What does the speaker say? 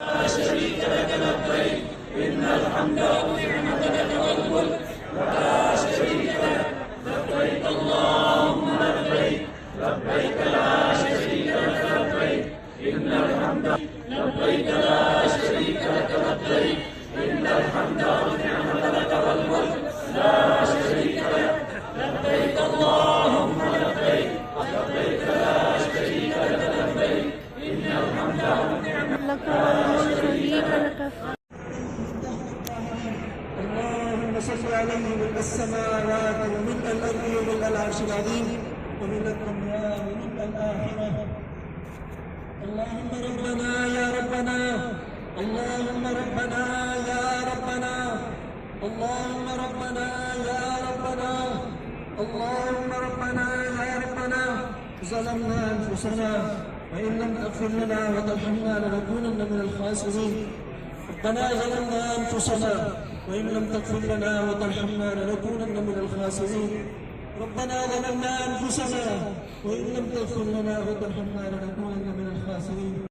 لا شريك لك لبيك إن الحمد والنعمة لك والملك لا شريك لك لبيك اللهم لبيك لبيك لا شريك لك لبيك إن الحمد لبيك لا شريك لك لبيك إن الحمد والنعمة لك والملك لا شريك لك لبيك اللهم لبيك لبيك لا شريك لك لبيك إن الحمد والنعمة لك والملك شريك لك. اللهم صل عليه ملء السماوات وملء الارض وملء العرش العظيم وملء الدنيا وملء الاخره. اللهم ربنا يا ربنا، اللهم ربنا يا ربنا، اللهم ربنا يا ربنا، اللهم ربنا يا ربنا. ظلمنا انفسنا وان لم تغفر لنا وترحمنا لنكونن من الخاسرين. ربنا ظلمنا انفسنا وإن لم تغفر لنا وترحمنا لنكونن من الخاسرين. ربنا ظلمنا أنفسنا وإن لم تغفر لنا وترحمنا لنكونن من الخاسرين.